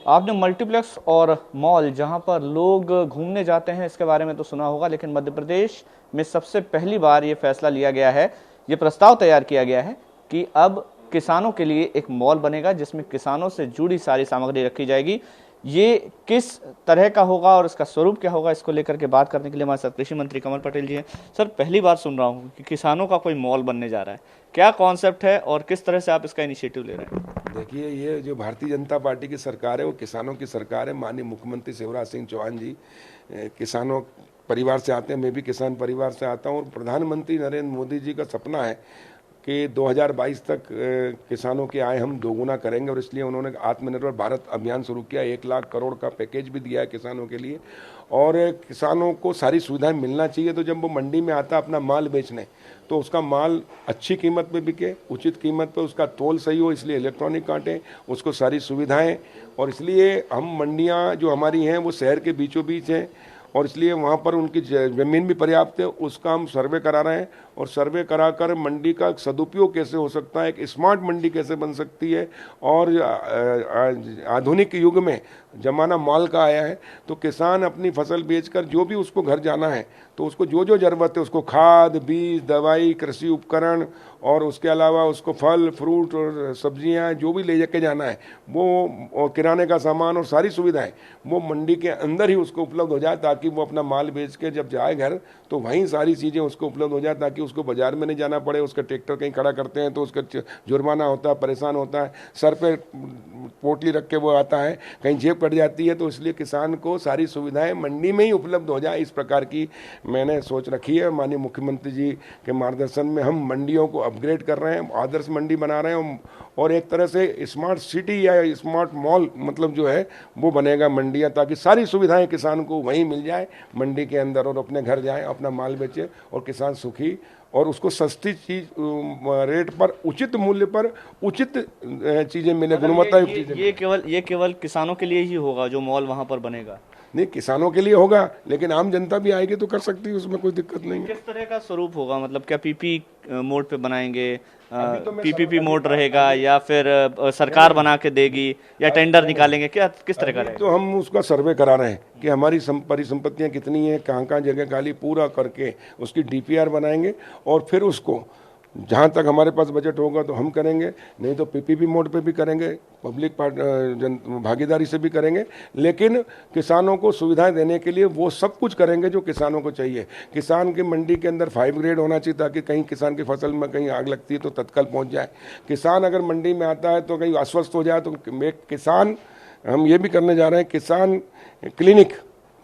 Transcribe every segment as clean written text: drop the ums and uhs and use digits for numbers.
आपने मल्टीप्लेक्स और मॉल जहां पर लोग घूमने जाते हैं इसके बारे में तो सुना होगा, लेकिन मध्य प्रदेश में सबसे पहली बार ये फैसला लिया गया है, ये प्रस्ताव तैयार किया गया है कि अब किसानों के लिए एक मॉल बनेगा जिसमें किसानों से जुड़ी सारी सामग्री रखी जाएगी। ये किस तरह का होगा और इसका स्वरूप क्या होगा, इसको लेकर के बात करने के लिए हमारे साथ कृषि मंत्री कमल पटेल जी हैं। सर, पहली बार सुन रहा हूँ कि किसानों का कोई मॉल बनने जा रहा है। क्या कॉन्सेप्ट है और किस तरह से आप इसका इनिशिएटिव ले रहे हैं? देखिए, ये जो भारतीय जनता पार्टी की सरकार है वो किसानों की सरकार है। माननीय मुख्यमंत्री शिवराज सिंह चौहान जी किसानों परिवार से आते हैं, मैं भी किसान परिवार से आता हूँ। और प्रधानमंत्री नरेंद्र मोदी जी का सपना है कि 2022 तक किसानों की आय हम दोगुना करेंगे, और इसलिए उन्होंने आत्मनिर्भर भारत अभियान शुरू किया। 1 लाख करोड़ का पैकेज भी दिया है किसानों के लिए, और किसानों को सारी सुविधाएं मिलना चाहिए। तो जब वो मंडी में आता है अपना माल बेचने, तो उसका माल अच्छी कीमत पे बिके, उचित कीमत पे उसका तोल सही हो, इसलिए इलेक्ट्रॉनिक कांटे, उसको सारी सुविधाएं। और इसलिए हम मंडियां जो हमारी हैं वो शहर के बीचों बीच हैं, और इसलिए वहाँ पर उनकी ज़मीन भी पर्याप्त है। उसका हम सर्वे करा रहे हैं, और सर्वे कराकर मंडी का सदुपयोग कैसे हो सकता है, एक स्मार्ट मंडी कैसे बन सकती है। और आधुनिक युग में जमाना माल का आया है, तो किसान अपनी फसल बेचकर जो भी उसको घर जाना है, तो उसको जो जो ज़रूरत है, उसको खाद, बीज, दवाई, कृषि उपकरण, और उसके अलावा उसको फल फ्रूट और सब्जियां जो भी ले जाके जाना है वो, और किराने का सामान और सारी सुविधाएं वो मंडी के अंदर ही उसको उपलब्ध हो जाए, ताकि वो अपना माल बेच के जब जाए घर तो वहीं सारी चीज़ें उसको उपलब्ध हो जाए, ताकि उसको बाजार में नहीं जाना पड़े। उसका ट्रैक्टर कहीं खड़ा करते हैं तो उसका जुर्माना होता है, परेशान होता है, सर पे पोटली रख के वो आता है, कहीं जेब कट जाती है। तो इसलिए किसान को सारी सुविधाएं मंडी में ही उपलब्ध हो जाए, इस प्रकार की मैंने सोच रखी है। माननीय मुख्यमंत्री जी के मार्गदर्शन में हम मंडियों को अपग्रेड कर रहे हैं, आदर्श मंडी बना रहे हैं, और एक तरह से स्मार्ट सिटी या स्मार्ट मॉल मतलब जो है वो बनेगा मंडियाँ, ताकि सारी सुविधाएं किसान को वहीं मिल जाए मंडी के अंदर, और अपने घर जाए, अपना माल बेचे, और किसान सुखी, और उसको सस्ती चीज रेट पर, उचित मूल्य पर उचित चीजें मिले, गुणवत्ता युक्त चीजें। ये केवल किसानों के लिए ही होगा जो मॉल वहां पर बनेगा? नहीं, किसानों के लिए होगा, लेकिन आम जनता भी आएगी तो कर सकती है, उसमें कोई दिक्कत नहीं है। किस तरह का स्वरूप होगा, मतलब क्या पीपी मोड पे बनाएंगे, पीपीपी मोड रहेगा, या फिर सरकार बना के देगी, या टेंडर निकालेंगे, क्या किस तरह का रहेगा? तो हम उसका सर्वे करा रहे हैं कि हमारी परिसंपत्तियां कितनी हैं, कहाँ कहाँ जगह खाली, पूरा करके उसकी डीपीआर बनाएंगे, और फिर उसको जहाँ तक हमारे पास बजट होगा तो हम करेंगे, नहीं तो पीपीपी मोड पे भी करेंगे, पब्लिक भागीदारी से भी करेंगे। लेकिन किसानों को सुविधाएं देने के लिए वो सब कुछ करेंगे जो किसानों को चाहिए। किसान की मंडी के अंदर 5 ग्रेड होना चाहिए, ताकि कहीं किसान की फसल में कहीं आग लगती है तो तत्काल पहुंच जाए। किसान अगर मंडी में आता है तो कहीं अस्वस्थ हो जाए तो किसान, हम ये भी करने जा रहे हैं, किसान क्लिनिक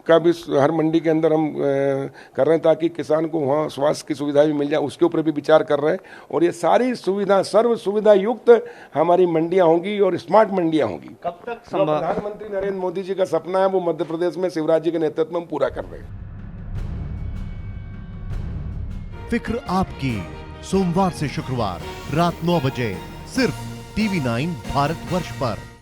का भी हर मंडी के अंदर हम कर रहे हैं, ताकि किसान को वहाँ स्वास्थ्य की सुविधा भी मिल जाए, उसके ऊपर भी विचार कर रहे हैं। और ये सारी सुविधा, सर्व सुविधा युक्त हमारी मंडियां होंगी, और स्मार्ट मंडियां होंगी। कब तक प्रधानमंत्री नरेंद्र मोदी जी का सपना है, वो मध्य प्रदेश में शिवराज जी के नेतृत्व में हम पूरा कर रहे हैं। फिक्र आपकी, सोमवार से शुक्रवार रात 9 बजे सिर्फ TV9 भारतवर्ष पर।